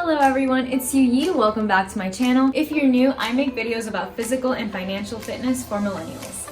Hello everyone, it's siu-yee. Welcome back to my channel. If you're new, I make videos about physical and financial fitness for millennials.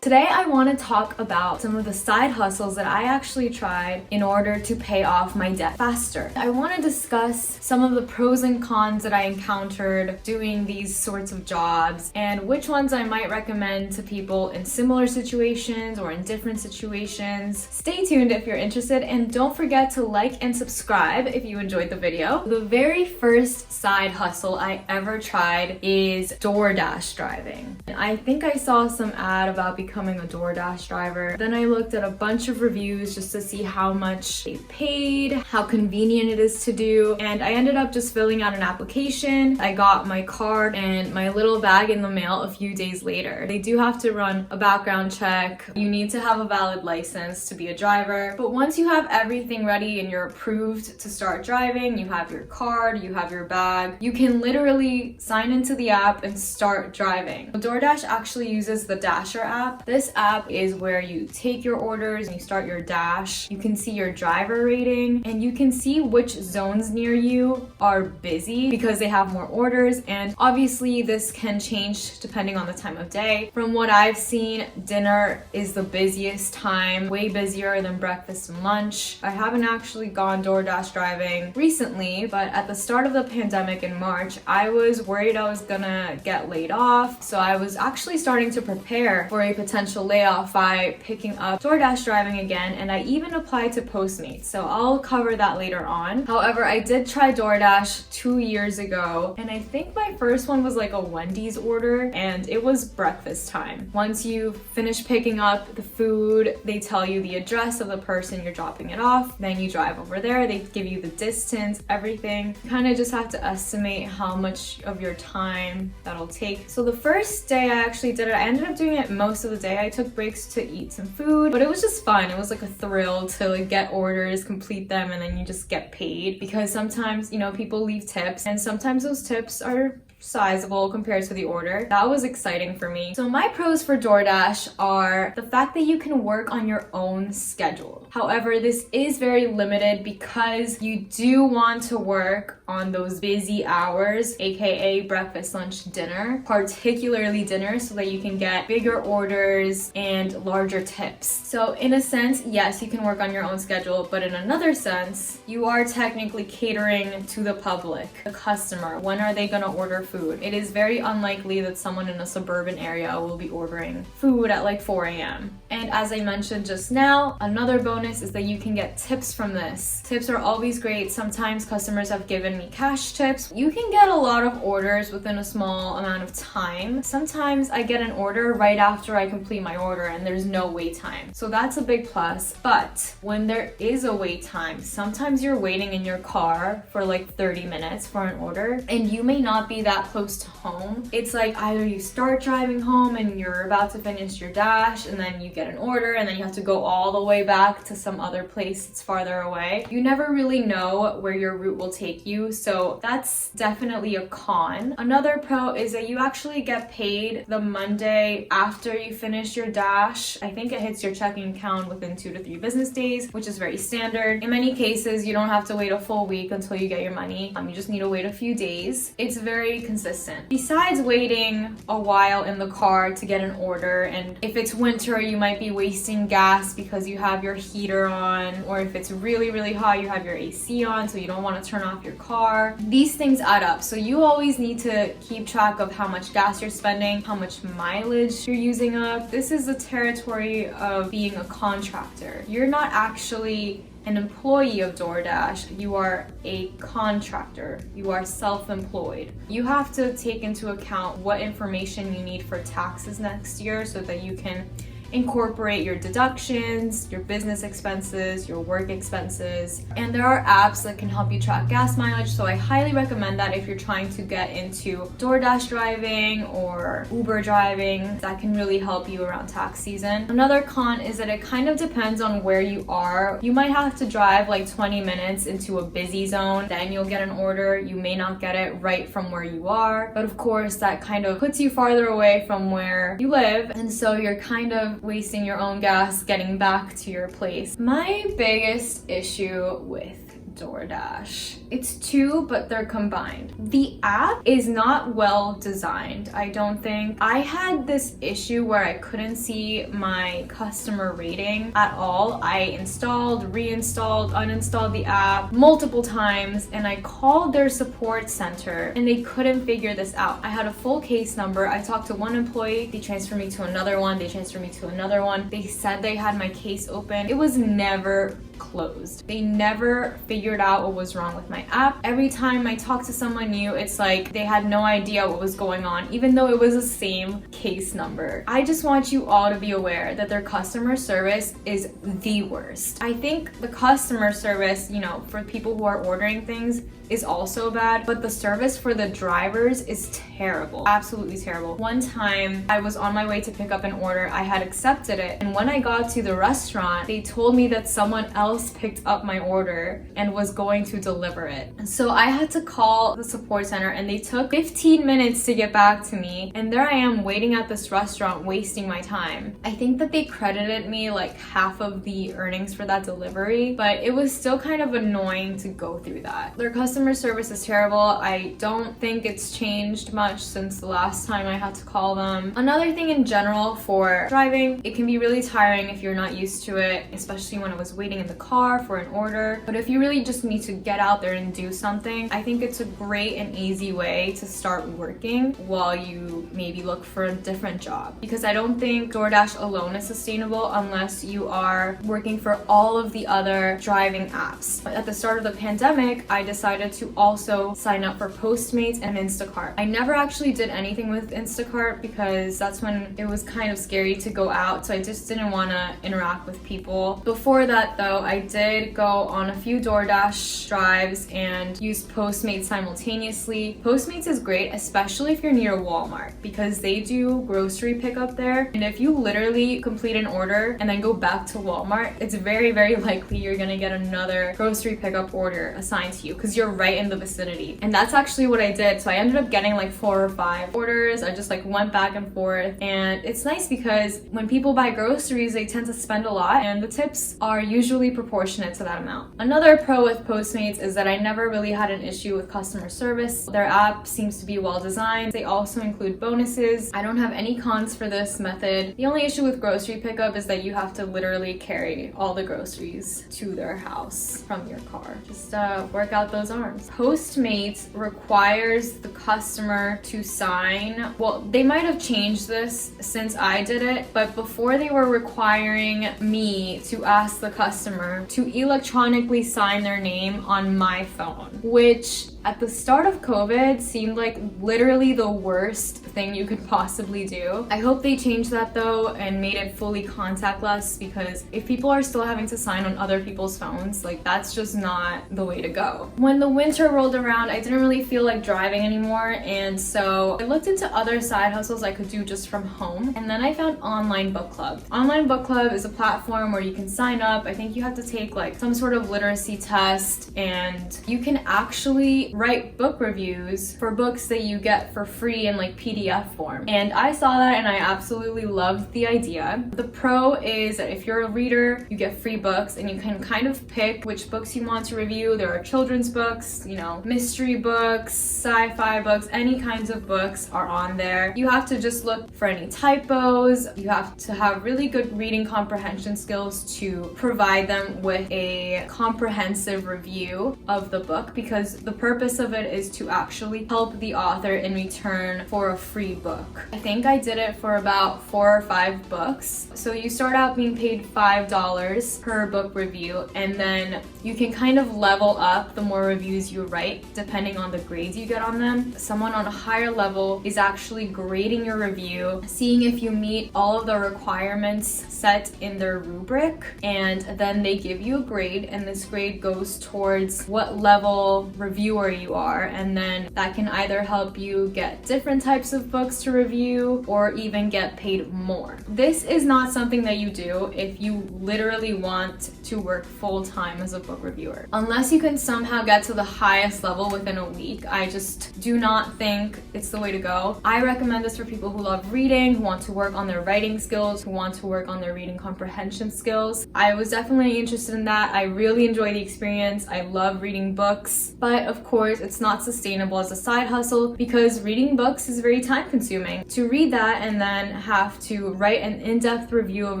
Today I want to talk about some of the side hustles that I actually tried in order to pay off my debt faster. I want to discuss some of the pros and cons that I encountered doing these sorts of jobs and which ones I might recommend to people in similar situations or in different situations. Stay tuned if you're interested, and don't forget to like and subscribe if you enjoyed the video. The very first side hustle I ever tried is DoorDash driving. I think I saw some ad about becoming a DoorDash driver. Then I looked at a bunch of reviews just to see how much they paid, how convenient it is to do, and I ended up just filling out an application. I got my card and my little bag in the mail a few days later. They do have to run a background check. You need to have a valid license to be a driver, but once you have everything ready and you're approved to start driving, you have your card, you have your bag, you can literally sign into the app and start driving. DoorDash actually uses the Dasher app. This app is where you take your orders and you start your dash. You can see your driver rating and you can see which zones near you are busy because they have more orders, and obviously this can change depending on the time of day. From what I've seen, dinner is the busiest time, way busier than breakfast and lunch. I haven't actually gone DoorDash driving recently, but at the start of the pandemic in March, I was worried I was gonna get laid off, so I was actually starting to prepare for a potential layoff by picking up DoorDash driving again, and I even applied to Postmates, so I'll cover that later on. However, I did try DoorDash 2 years ago, and I think my first one was like a Wendy's order, and it was breakfast time. Once you finish picking up the food, they tell you the address of the person you're dropping it off, then you drive over there, they give you the distance, everything. You kind of just have to estimate how much of your time that'll take. So the first day I actually did it, I ended up doing it most of the day. I took breaks to eat some food, but it was just fun. It was like a thrill to like get orders, complete them, and then you just get paid, because sometimes, you know, people leave tips and sometimes those tips are sizable compared to the order. That was exciting for me. So my pros for DoorDash are the fact that you can work on your own schedule. However, this is very limited because you do want to work on those busy hours, aka breakfast, lunch, dinner, particularly dinner, so that you can get bigger orders and larger tips. So in a sense, yes, you can work on your own schedule, but in another sense, you are technically catering to the public, the customer. When are they gonna order food? It is very unlikely that someone in a suburban area will be ordering food at like 4 a.m. And as I mentioned just now, another bonus is that you can get tips from this. Tips are always great. Sometimes customers have given me cash tips. You can get a lot of orders within a small amount of time. Sometimes I get an order right after I complete my order and there's no wait time. So that's a big plus. But when there is a wait time, sometimes you're waiting in your car for like 30 minutes for an order and you may not be that close to home. It's like either you start driving home and you're about to finish your dash and then you get an order and then you have to go all the way back to some other place that's farther away. You never really know where your route will take you, so that's definitely a con. Another pro is that you actually get paid the Monday after you finish your dash. I think it hits your checking account within 2 to 3 business days, which is very standard. In many cases, you don't have to wait a full week until you get your money. You just need to wait a few days. It's very consistent. Besides waiting a while in the car to get an order, and if it's winter, you might be wasting gas because you have your heater on, or if it's really, really hot, you have your AC on, so you don't want to turn off your car. These things add up. So you always need to keep track of how much gas you're spending, how much mileage you're using up. This is the territory of being a contractor. You're not actually an employee of DoorDash, you are a contractor. You are self-employed. You have to take into account what information you need for taxes next year so that you can incorporate your deductions, your business expenses, your work expenses. And there are apps that can help you track gas mileage, so I highly recommend that if you're trying to get into DoorDash driving or Uber driving. That can really help you around tax season. Another con is that it kind of depends on where you are. You might have to drive like 20 minutes into a busy zone, then you'll get an order. You may not get it right from where you are, but of course that kind of puts you farther away from where you live, and so you're kind of wasting your own gas getting back to your place. My biggest issue with DoorDash. It's two, but they're combined. The app is not well designed, I don't think. I had this issue where I couldn't see my customer rating at all. I installed, reinstalled, uninstalled the app multiple times, and I called their support center and they couldn't figure this out. I had a full case number. I talked to one employee, they transferred me to another one, they transferred me to another one. They said they had my case open. It was never closed. They never figured out what was wrong with my app. Every time I talked to someone new, it's like they had no idea what was going on, even though it was the same case number. I just want you all to be aware that their customer service is the worst. I think the customer service, for people who are ordering things is also bad, but the service for the drivers is terrible. Absolutely terrible. One time I was on my way to pick up an order. I had accepted it, and when I got to the restaurant, they told me that someone else picked up my order and was going to deliver it. So I had to call the support center, and they took 15 minutes to get back to me, and there I am waiting at this restaurant wasting my time. I think that they credited me like half of the earnings for that delivery, but it was still kind of annoying to go through that. Their customer service is terrible. I don't think it's changed much since the last time I had to call them. Another thing in general for driving, it can be really tiring if you're not used to it, especially when I was waiting in the car for an order. But if you really just need to get out there and do something, I think it's a great and easy way to start working while you maybe look for a different job. Because I don't think DoorDash alone is sustainable unless you are working for all of the other driving apps. But at the start of the pandemic, I decided to also sign up for Postmates and Instacart. I never actually did anything with Instacart because that's when it was kind of scary to go out, so I just didn't want to interact with people. Before that though, I did go on a few DoorDash drives and use Postmates simultaneously. Postmates is great, especially if you're near Walmart, because they do grocery pickup there, and if you literally complete an order and then go back to Walmart, it's very, very likely you're gonna get another grocery pickup order assigned to you because you're right in the vicinity. And that's actually what I did. So I ended up getting like 4 or 5 orders. I just like went back and forth, and it's nice because when people buy groceries, they tend to spend a lot, and the tips are usually proportionate to that amount. Another pro with Postmates is that I never really had an issue with customer service. Their app seems to be well designed. They also include bonuses. I don't have any cons for this method. The only issue with grocery pickup is that you have to literally carry all the groceries to their house from your car. Just work out those arms. Postmates requires the customer to sign. Well, they might have changed this since I did it, but before they were requiring me to ask the customer to electronically sign their name on my phone, which at the start of COVID seemed like literally the worst thing you could possibly do. I hope they changed that though and made it fully contactless, because if people are still having to sign on other people's phones, like that's just not the way to go. When the winter rolled around, I didn't really feel like driving anymore, and so I looked into other side hustles I could do just from home, and then I found OnlineBookClub. OnlineBookClub is a platform where you can sign up. I think you have to take like some sort of literacy test, and you can actually write book reviews for books that you get for free in like PDF form. And I saw that and I absolutely loved the idea. The pro is that if you're a reader, you get free books and you can kind of pick which books you want to review. There are children's books, mystery books, sci-fi books, any kinds of books are on there. You have to just look for any typos. You have to have really good reading comprehension skills to provide them with a comprehensive review of the book, because the purpose of it is to actually help the author in return for a free book. I think I did it for about 4 or 5 books. So you start out being paid $5 per book review, and then you can kind of level up the more reviews you write depending on the grades you get on them. Someone on a higher level is actually grading your review, seeing if you meet all of the requirements set in their rubric, and then they give you a grade, and this grade goes towards what level reviewer you are, and then that can either help you get different types of books to review or even get paid more. This is not something that you do if you literally want to to work full-time as a book reviewer. Unless you can somehow get to the highest level within a week, I just do not think it's the way to go. I recommend this for people who love reading, who want to work on their writing skills, who want to work on their reading comprehension skills. I was definitely interested in that. I really enjoy the experience. I love reading books, but of course it's not sustainable as a side hustle because reading books is very time consuming. To read that and then have to write an in-depth review of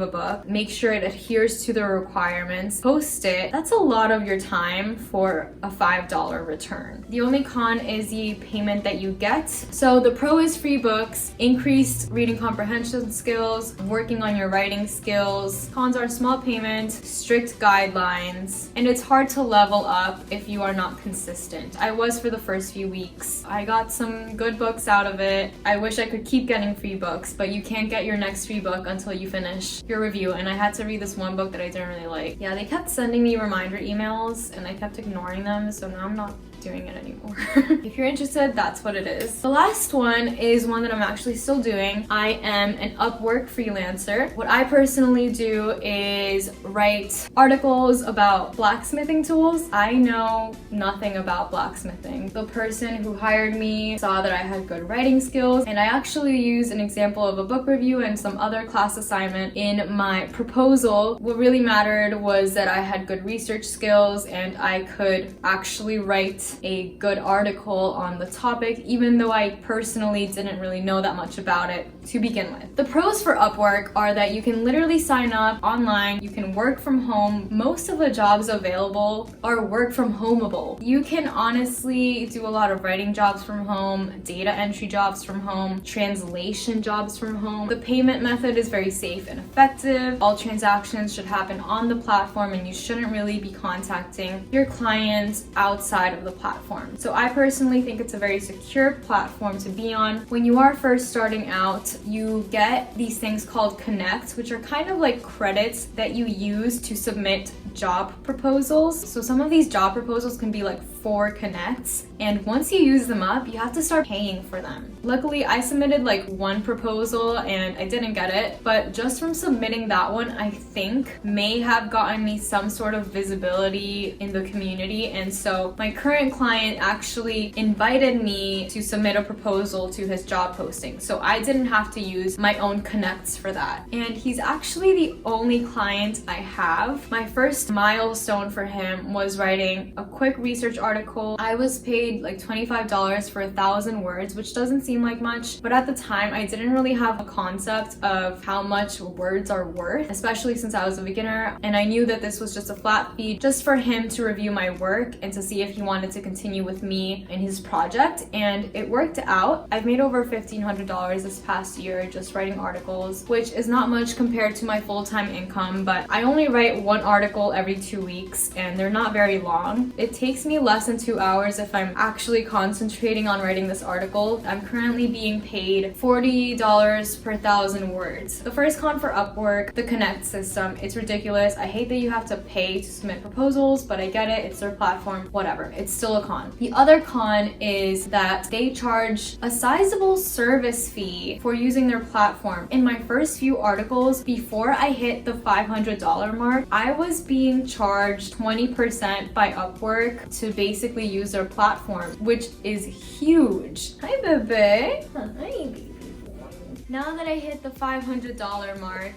a book, make sure it adheres to the requirements, post it, that's a lot of your time for a $5 return. The only con is the payment that you get. So the pro is free books, increased reading comprehension skills, working on your writing skills. Cons are small payment, strict guidelines, and it's hard to level up if you are not consistent. I was for the first few weeks. I got some good books out of it. I wish I could keep getting free books, but you can't get your next free book until you finish your review, and I had to read this one book that I didn't really like. Yeah, they kept sending me reminder emails and I kept ignoring them, so now I'm not doing it anymore. If you're interested, that's what it is. The last one is one that I'm actually still doing. I am an Upwork freelancer. What I personally do is write articles about blacksmithing tools. I know nothing about blacksmithing. The person who hired me saw that I had good writing skills, and I actually used an example of a book review and some other class assignment in my proposal. What really mattered was that I had good research skills and I could actually write a good article on the topic, even though I personally didn't really know that much about it to begin with. The pros for Upwork are that you can literally sign up online, you can work from home. Most of the jobs available are work from homeable. You can honestly do a lot of writing jobs from home, data entry jobs from home, translation jobs from home. The payment method is very safe and effective. All transactions should happen on the platform and you shouldn't really be contacting your clients outside of the platform. So I personally think it's a very secure platform to be on. When you are first starting out, you get these things called connects, which are kind of like credits that you use to submit job proposals. So some of these job proposals can be like 4 connects, and once you use them up, you have to start paying for them. Luckily, I submitted like 1 proposal and I didn't get it, but just from submitting that one, I think may have gotten me some sort of visibility in the community. And so my current client actually invited me to submit a proposal to his job posting. So I didn't have to use my own connects for that. And he's actually the only client I have. My first milestone for him was writing a quick research article. I was paid like $25 for 1,000 words, which doesn't seem like much, but at the time I didn't really have a concept of how much words are worth, especially since I was a beginner, and I knew that this was just a flat fee just for him to review my work and to see if he wanted to continue with me in his project, and it worked out. I've made over $1,500 this past year just writing articles, which is not much compared to my full-time income, but I only write 1 article every 2 weeks and they're not very long. It takes me less than 2 hours if I'm actually concentrating on writing this article. I'm currently being paid $40 per 1,000 words. The first con for Upwork, the connect system. It's ridiculous. I hate that you have to pay to submit proposals, but I get it. It's their platform, whatever. It's still a con. The other con is that they charge a sizable service fee for using their platform. In my first few articles, before I hit the $500 mark, I was being charged 20% by Upwork to basically use their platform, which is huge. Hi, bebe. Hi, baby. Now that I hit the $500 mark,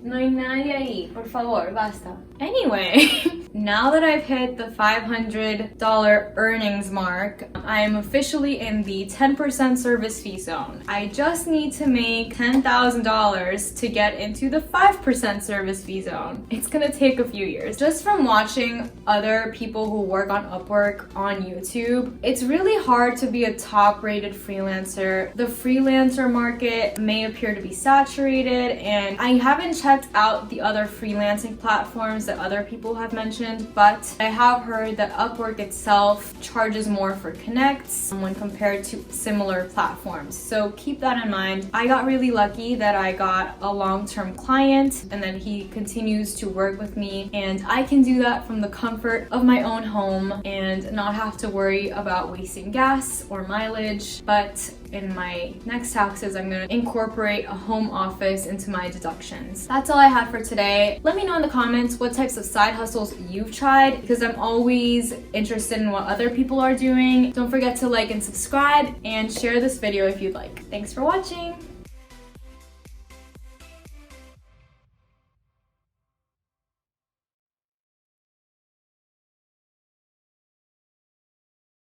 no hay nadie ahí. Por favor, basta. Anyway, now that I've hit the $500 earnings mark, I'm officially in the 10% service fee zone. I just need to make $10,000 to get into the 5% service fee zone. It's gonna take a few years. Just from watching other people who work on Upwork on YouTube, it's really hard to be a top-rated freelancer. The freelancer market may appear to be saturated, and I haven't checked out the other freelancing platforms that other people have mentioned, but I have heard that Upwork itself charges more for connects when compared to similar platforms. So keep that in mind. I got really lucky that I got a long-term client and then he continues to work with me, and I can do that from the comfort of my own home and not have to worry about wasting gas or mileage. But in my next taxes, I'm gonna incorporate a home office into my deductions. That's all I had for today. Let me know in the comments what types of side hustles you've tried, because I'm always interested in what other people are doing. Don't forget to like and subscribe and share this video if you'd like. Thanks for watching.